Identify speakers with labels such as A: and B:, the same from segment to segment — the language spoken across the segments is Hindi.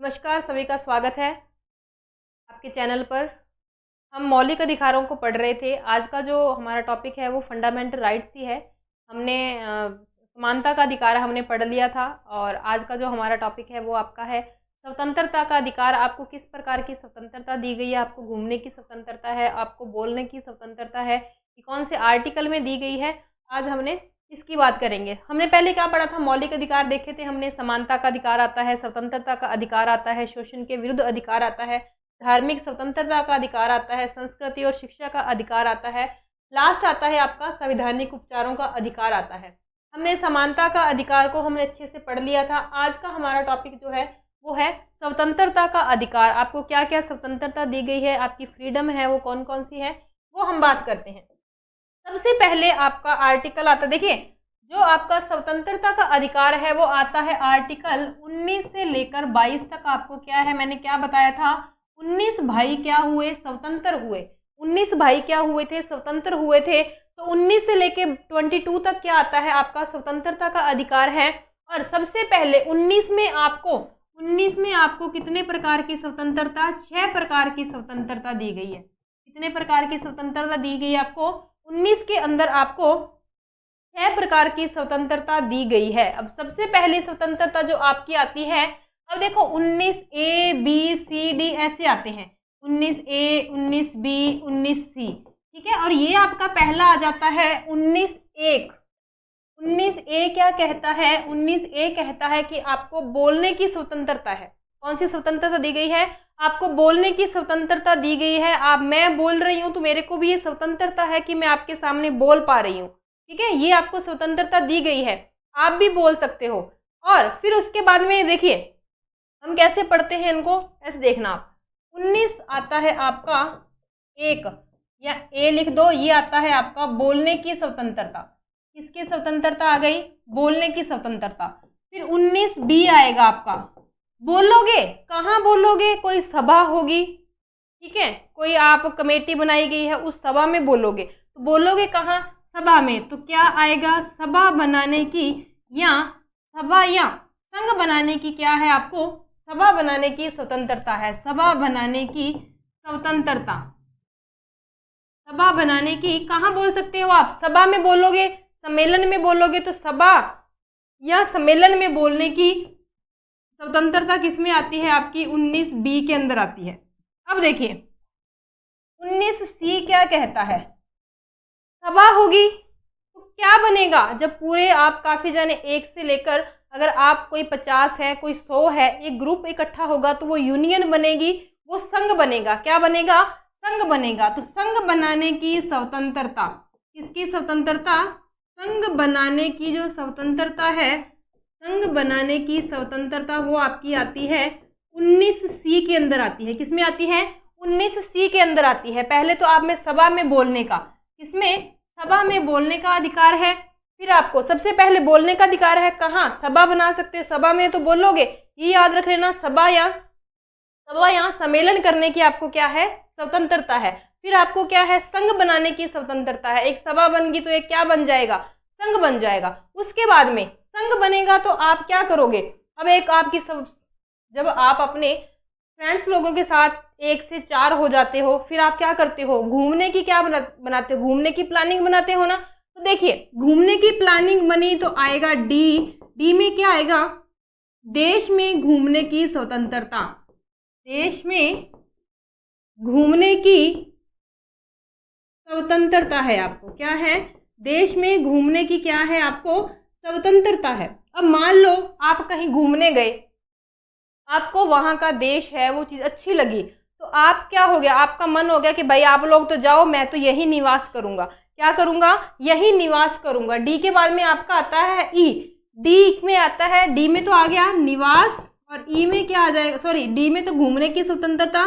A: नमस्कार, सभी का स्वागत है आपके चैनल पर। हम मौलिक अधिकारों को पढ़ रहे थे। आज का जो हमारा टॉपिक है वो फंडामेंटल राइट्स ही है। हमने समानता का अधिकार हमने पढ़ लिया था और आज का जो हमारा टॉपिक है वो आपका है स्वतंत्रता का अधिकार। आपको किस प्रकार की स्वतंत्रता दी गई है? आपको घूमने की स्वतंत्रता है, आपको बोलने की स्वतंत्रता है, कि कौन से आर्टिकल में दी गई है, आज हमने इसकी बात करेंगे। हमने पहले क्या पढ़ा था? मौलिक अधिकार देखे थे हमने। समानता का अधिकार आता है, स्वतंत्रता का अधिकार आता है, शोषण के विरुद्ध अधिकार आता है, धार्मिक स्वतंत्रता का अधिकार आता है, संस्कृति और शिक्षा का अधिकार आता है, लास्ट आता है आपका संवैधानिक उपचारों का अधिकार आता है। हमने समानता का अधिकार को हमने अच्छे से पढ़ लिया था। आज का हमारा टॉपिक जो है वो है स्वतंत्रता का अधिकार। आपको क्या क्या स्वतंत्रता दी गई है, आपकी फ्रीडम है वो कौन कौन सी है, वो हम बात करते हैं। सबसे पहले आपका आर्टिकल आता, देखिए जो आपका स्वतंत्रता का अधिकार है वो आता है आर्टिकल 19 से लेकर 22 तक। आपको क्या है, मैंने क्या बताया था? 19 भाई क्या हुए? स्वतंत्र हुए। 19 भाई क्या हुए थे? स्वतंत्र हुए थे। तो 19 से लेके 22 तक क्या आता है? आपका स्वतंत्रता का अधिकार है। और सबसे पहले 19 में आपको कितने प्रकार की स्वतंत्रता? 6 प्रकार की स्वतंत्रता दी गई है। कितने प्रकार की स्वतंत्रता दी गई है आपको? 19 के अंदर आपको 6 प्रकार की स्वतंत्रता दी गई है। अब सबसे पहली स्वतंत्रता जो आपकी आती है, अब देखो 19A B C D ऐसे आते हैं, 19A 19B 19C, ठीक है। और ये आपका पहला आ जाता है 19A। 19A क्या कहता है? 19A कहता है कि आपको बोलने की स्वतंत्रता है। कौन सी स्वतंत्रता दी गई है? आपको बोलने की स्वतंत्रता दी गई है। मैं बोल रही हूँ तो मेरे को भी ये स्वतंत्रता है कि मैं आपके सामने बोल पा रही हूँ, ठीक है। ये आपको स्वतंत्रता दी गई है, आप भी बोल सकते हो। और फिर उसके बाद में देखिए हम कैसे पढ़ते हैं इनको, ऐसे देखना आप। 19 आता है आपका एक, या ए लिख दो, ये आता है आपका बोलने की स्वतंत्रता। किसकी स्वतंत्रता आ गई? बोलने की स्वतंत्रता। फिर 19B आएगा आपका, बोलोगे कहाँ? बोलोगे कोई सभा होगी, ठीक है, कोई आप कमेटी बनाई गई है उस सभा में बोलोगे, तो बोलोगे कहाँ? सभा में। तो क्या आएगा? सभा बनाने की या सभा या संघ बनाने की क्या है आपको? सभा बनाने की स्वतंत्रता है। सभा बनाने की स्वतंत्रता। सभा बनाने की, कहाँ बोल सकते हो आप? सभा में बोलोगे, सम्मेलन में बोलोगे, तो सभा या सम्मेलन में बोलने की स्वतंत्रता किसमें आती है आपकी? 19B के अंदर आती है। अब देखिए 19C क्या कहता है? सभा होगी तो क्या बनेगा? जब पूरे आप काफी जने एक से लेकर, अगर आप कोई 50 है, कोई 100 है, एक ग्रुप इकट्ठा होगा तो वो यूनियन बनेगी, वो संघ बनेगा। क्या बनेगा? संघ बनेगा। तो संघ बनाने की स्वतंत्रता, किसकी स्वतंत्रता? संघ बनाने की जो स्वतंत्रता है, संघ बनाने की स्वतंत्रता वो आपकी आती है 19C के अंदर आती है। किसमें आती है? 19C के अंदर आती है। पहले तो आप में सभा में बोलने का, किसमें? सभा में बोलने का अधिकार है। फिर आपको सबसे पहले बोलने का अधिकार है कहाँ? सभा बना सकते हो, सभा में तो बोलोगे, ये याद रख लेना। सभा या सम्मेलन करने की आपको क्या है? स्वतंत्रता है। फिर आपको क्या है? संघ बनाने की स्वतंत्रता है। एक सभा बन गई तो एक क्या बन जाएगा? संघ बन जाएगा। उसके बाद में संघ बनेगा तो आप क्या करोगे? अब एक आपकी जब आप अपने फ्रेंड्स लोगों के साथ 1 से 4 हो जाते हो, फिर आप क्या करते हो? घूमने की क्या बनाते हो? घूमने की प्लानिंग बनाते हो ना। तो देखिए घूमने की प्लानिंग बनी तो आएगा डी में क्या आएगा? देश में घूमने की स्वतंत्रता। देश में घूमने की स्वतंत्रता है आपको। क्या है? देश में घूमने की क्या है आपको? स्वतंत्रता है। अब मान लो आप कहीं घूमने गए, आपको वहां का देश है वो चीज अच्छी लगी, तो आप क्या हो गया? आपका मन हो गया कि भाई आप लोग तो जाओ, मैं तो यही निवास करूंगा। क्या करूंगा? यही निवास करूंगा। डी के बाद में आपका आता है ई। डी में आता है, डी में तो आ गया निवास, और ई में क्या आ जाएगा? सॉरी, डी में तो घूमने की स्वतंत्रता,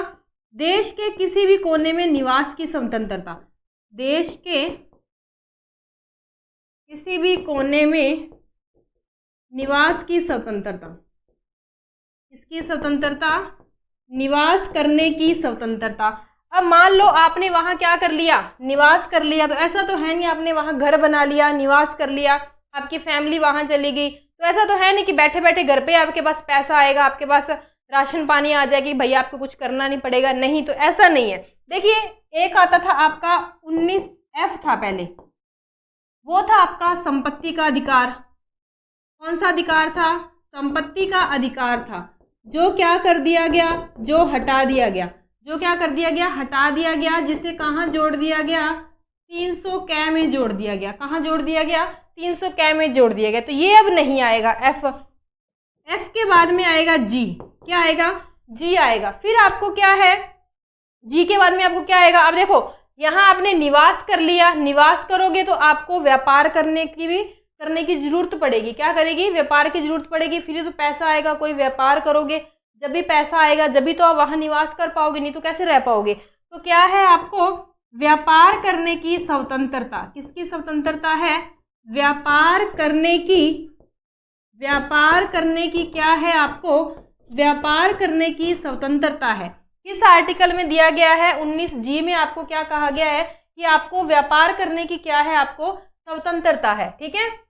A: देश के किसी भी कोने में निवास की स्वतंत्रता। देश के किसी भी कोने में निवास की स्वतंत्रता। इसकी स्वतंत्रता, निवास करने की स्वतंत्रता। अब मान लो आपने वहां क्या कर लिया? निवास कर लिया। तो ऐसा तो है नहीं आपने वहां घर बना लिया, निवास कर लिया, आपकी फैमिली वहां चली गई, तो ऐसा तो है नहीं कि बैठे बैठे घर पे आपके पास पैसा आएगा, आपके पास राशन पानी आ जाएगी, भैया आपको कुछ करना नहीं पड़ेगा, नहीं, तो ऐसा नहीं है। देखिए, एक आता था आपका 19F था पहले, वो था आपका संपत्ति का अधिकार। कौन सा अधिकार था? संपत्ति का अधिकार था, जो क्या कर दिया गया, जो हटा दिया गया, जो क्या कर दिया गया, हटा दिया गया, जिसे कहाँ जोड़ दिया गया, 300 कै में जोड़ दिया गया। कहाँ जोड़ दिया गया? 300 कै में जोड़ दिया गया। तो ये अब नहीं आएगा एफ, एफ के बाद में आएगा जी। क्या आएगा? जी आएगा। फिर आपको क्या है, जी के बाद में आपको क्या आएगा? अब देखो, यहाँ आपने निवास कर लिया, निवास करोगे तो आपको व्यापार करने की जरूरत पड़ेगी। क्या करेगी? व्यापार की जरूरत पड़ेगी, फिर तो पैसा आएगा, कोई व्यापार करोगे, जब भी पैसा आएगा जब भी तो आप वहां निवास कर पाओगे, नहीं तो कैसे रह पाओगे। तो क्या है आपको? व्यापार करने की स्वतंत्रता। किसकी स्वतंत्रता है? व्यापार करने की क्या है आपको? व्यापार करने की स्वतंत्रता है। किस आर्टिकल में दिया गया है? 19G में आपको क्या कहा गया है कि आपको व्यापार करने की क्या है, आपको स्वतंत्रता है। ठीक है,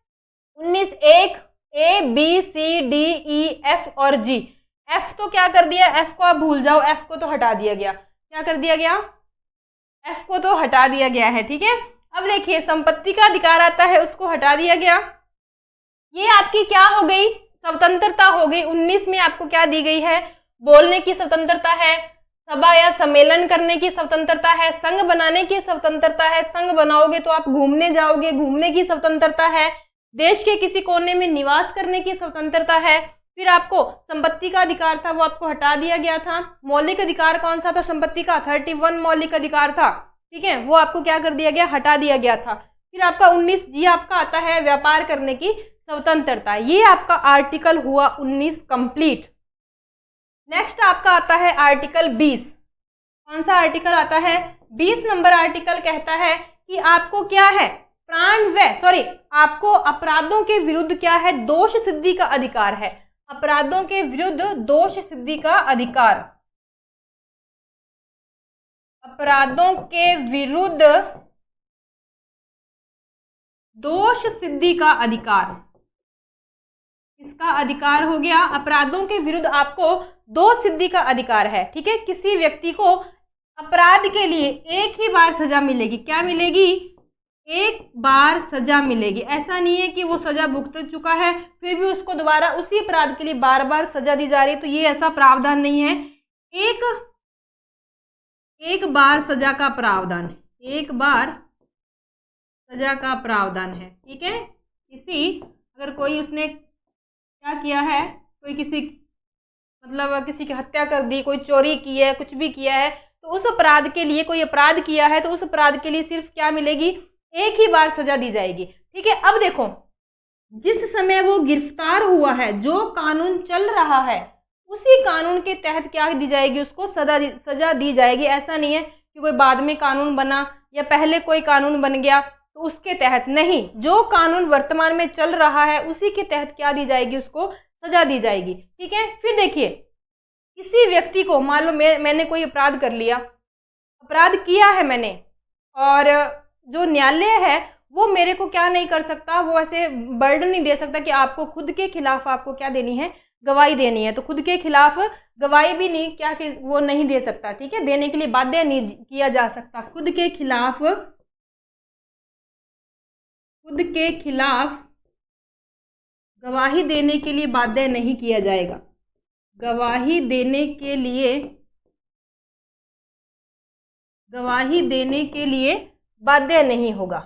A: 19(1) A B C D E F और G। F तो क्या कर दिया, F को आप भूल जाओ, F को तो हटा दिया गया। क्या कर दिया गया? F को तो हटा दिया गया है। ठीक है, अब देखिए, संपत्ति का अधिकार आता है, उसको हटा दिया गया। ये आपकी क्या हो गई? स्वतंत्रता हो गई। 19 में आपको क्या दी गई है? बोलने की स्वतंत्रता है, सभा या सम्मेलन करने की स्वतंत्रता है, संघ बनाने की स्वतंत्रता है, संघ बनाओगे तो आप घूमने जाओगे, घूमने की स्वतंत्रता है, देश के किसी कोने में निवास करने की स्वतंत्रता है। फिर आपको संपत्ति का अधिकार था, वो आपको हटा दिया गया था। मौलिक अधिकार कौन सा था? संपत्ति का 31 मौलिक अधिकार था। ठीक है, वो आपको क्या कर दिया गया? हटा दिया गया था। फिर आपका 19G आपका आता है, व्यापार करने की स्वतंत्रता। ये आपका आर्टिकल हुआ 19 कंप्लीट। नेक्स्ट आपका आता है आर्टिकल 20। कौन सा आर्टिकल आता है? 20 नंबर आर्टिकल कहता है कि आपको क्या है, आपको अपराधों के विरुद्ध क्या है, दोष सिद्धि का अधिकार है। अपराधों के विरुद्ध दोष सिद्धि का अधिकार, अपराधों के विरुद्ध दोष सिद्धि का अधिकार, इसका अधिकार हो गया। अपराधों के विरुद्ध आपको दोष सिद्धि का अधिकार है। ठीक है, किसी व्यक्ति को अपराध के लिए एक ही बार सजा मिलेगी। क्या मिलेगी? एक बार सजा मिलेगी। ऐसा नहीं है कि वो सजा भुगत चुका है फिर भी उसको दोबारा उसी अपराध के लिए बार बार सजा दी जा रही है, तो ये ऐसा प्रावधान नहीं है। एक बार सजा का प्रावधान, एक बार सजा का प्रावधान है। ठीक है, अगर कोई उसने क्या किया है, कोई किसी की हत्या कर दी, कोई चोरी की है, कुछ भी किया है, तो उस अपराध के लिए, कोई अपराध किया है तो उस अपराध के लिए सिर्फ क्या मिलेगी? एक ही बार सजा दी जाएगी। ठीक है, अब देखो, जिस समय वो गिरफ्तार हुआ है, जो कानून चल रहा है, उसी कानून के तहत क्या दी जाएगी? उसको सजा दी जाएगी। ऐसा नहीं है कि कोई बाद में कानून बना या पहले कोई कानून बन गया तो उसके तहत नहीं, जो कानून वर्तमान में चल रहा है उसी के तहत क्या दी जाएगी? उसको सजा दी जाएगी। ठीक है, फिर देखिए, किसी व्यक्ति को, मान लो मैंने कोई अपराध कर लिया, अपराध किया है मैंने, और जो न्यायालय है वो मेरे को क्या नहीं कर सकता, वो ऐसे बर्डन नहीं दे सकता कि आपको खुद के खिलाफ आपको क्या देनी है? गवाही देनी है। तो खुद के खिलाफ गवाही भी नहीं क्या कि वो नहीं दे सकता। ठीक है, देने के लिए बाध्य नहीं किया जा सकता। खुद के खिलाफ गवाही देने के लिए बाध्य नहीं किया जाएगा। गवाही देने के लिए बाध्य नहीं होगा।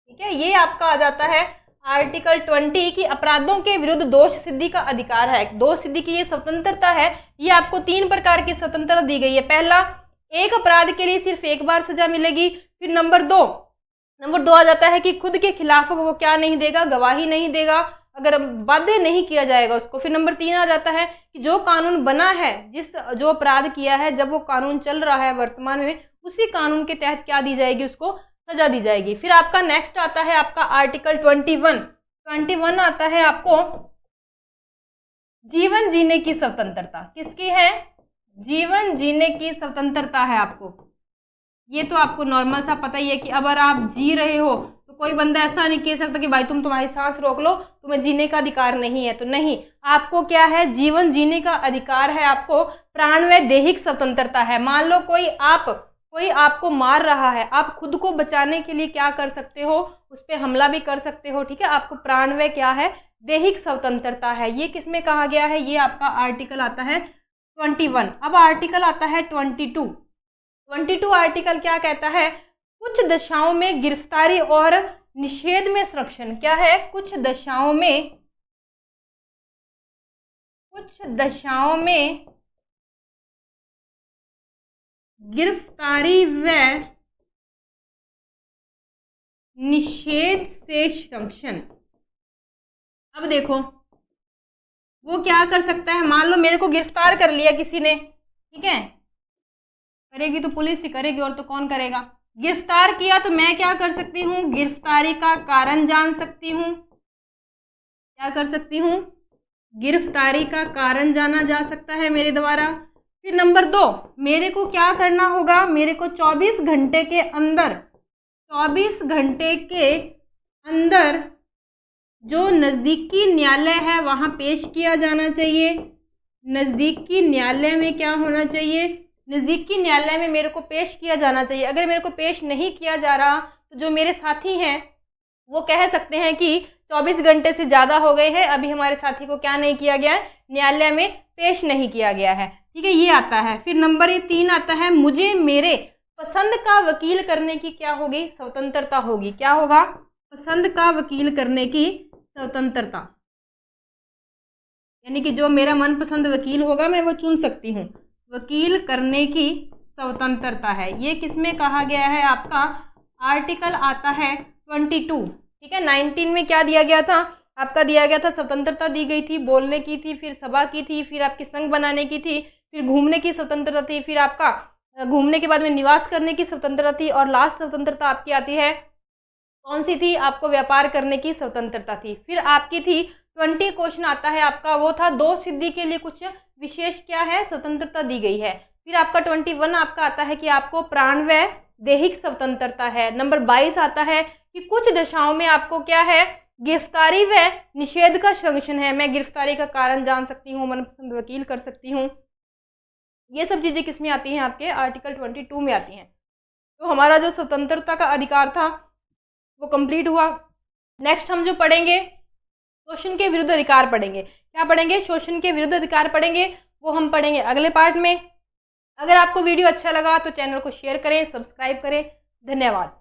A: ठीक है, ये आपका आ जाता है आर्टिकल 20 की अपराधों के विरुद्ध दोष सिद्धि का अधिकार है। दोष सिद्धि की ये स्वतंत्रता है। ये आपको 3 प्रकार की स्वतंत्रता दी गई है। पहला, एक अपराध के लिए सिर्फ एक बार सजा मिलेगी। फिर नंबर दो आ जाता है कि खुद के खिलाफ वो क्या नहीं देगा? गवाही नहीं देगा, अगर बाध्य नहीं किया जाएगा उसको। फिर नंबर 3 आ जाता है कि जो कानून बना है, जो अपराध किया है, जब वो कानून चल रहा है वर्तमान में, उसी कानून के तहत क्या दी जाएगी? उसको सजा दी जाएगी। फिर आपका नेक्स्ट आता है आपका आर्टिकल 21 आता है आपको जीवन जीने की स्वतंत्रता। किसकी है? जीवन जीने की स्वतंत्रता है आपको। ये तो आपको नॉर्मल सा पता ही है कि अगर आप जी रहे हो तो कोई बंदा ऐसा नहीं कह सकता कि भाई तुम्हारी सांस रोक लो, तुम्हें जीने का अधिकार नहीं है। तो नहीं, आपको क्या है, जीवन जीने का अधिकार है, आपको प्राण व दैहिक स्वतंत्रता है। मान लो कोई आपको मार रहा है, आप खुद को बचाने के लिए क्या कर सकते हो, उस पर हमला भी कर सकते हो, ठीक है। आपको प्राण व क्या है, दैहिक स्वतंत्रता है। ये किसमें कहा गया है, ये आपका आर्टिकल आता है 21। अब आर्टिकल आता है 22 आर्टिकल क्या कहता है, कुछ दशाओं में गिरफ्तारी और निषेध में संरक्षण। क्या है, कुछ दशाओं में गिरफ्तारी व निषेध से संरक्षण। अब देखो वो क्या कर सकता है, मान लो मेरे को गिरफ्तार कर लिया किसी ने, ठीक है, करेगी तो पुलिस ही करेगी और तो कौन करेगा। गिरफ्तार किया तो मैं क्या कर सकती हूँ, गिरफ्तारी का कारण जान सकती हूँ। क्या कर सकती हूँ, गिरफ्तारी का कारण जाना जा सकता है मेरे द्वारा। फिर नंबर 2, मेरे को क्या करना होगा, मेरे को 24 घंटे के अंदर जो नज़दीकी न्यायालय है वहाँ पेश किया जाना चाहिए। नज़दीकी न्यायालय में क्या होना चाहिए, नज़दीकी न्यायालय में मेरे को पेश किया जाना चाहिए। अगर मेरे को पेश नहीं किया जा रहा तो जो मेरे साथी हैं वो कह सकते हैं कि 24 घंटे से ज़्यादा हो गए हैं, अभी हमारे साथी को क्या नहीं किया गया है, न्यायालय में पेश नहीं किया गया है, ठीक है, ये आता है। फिर नंबर 3 आता है, मुझे मेरे पसंद का वकील करने की क्या होगी, स्वतंत्रता होगी। क्या होगा, पसंद का वकील करने की स्वतंत्रता, यानी कि जो मेरा मनपसंद वकील होगा मैं वो चुन सकती हूँ। वकील करने की स्वतंत्रता है, ये किसमें कहा गया है, आपका आर्टिकल आता है 22, ठीक है। 19 में क्या दिया गया था, आपका दिया गया था स्वतंत्रता दी गई थी, बोलने की थी, फिर सभा की थी, फिर आपकी संघ बनाने की थी, फिर घूमने की स्वतंत्रता थी, फिर आपका घूमने के बाद में निवास करने की स्वतंत्रता थी, और लास्ट स्वतंत्रता आपकी आती है कौन सी थी, आपको व्यापार करने की स्वतंत्रता थी। फिर आपकी थी 20 क्वेश्चन आता है आपका, वो था 2 सिद्धि के लिए कुछ विशेष क्या है, स्वतंत्रता दी गई है। फिर आपका 21 आपका आता है कि आपको प्राण व दैहिक स्वतंत्रता है। नंबर 22 आता है कि कुछ दशाओं में आपको क्या है, गिरफ्तारी व निषेध का संरक्षण है। मैं गिरफ्तारी का कारण जान सकती हूँ, मनपसंद वकील कर सकती हूँ। ये सब चीज़ें किस में आती हैं, आपके आर्टिकल 22 में आती हैं। तो हमारा जो स्वतंत्रता का अधिकार था वो कंप्लीट हुआ। नेक्स्ट हम जो पढ़ेंगे शोषण के विरुद्ध अधिकार पढ़ेंगे। क्या पढ़ेंगे, शोषण के विरुद्ध अधिकार पढ़ेंगे, वो हम पढ़ेंगे अगले पार्ट में। अगर आपको वीडियो अच्छा लगा तो चैनल को शेयर करें, सब्सक्राइब करें। धन्यवाद।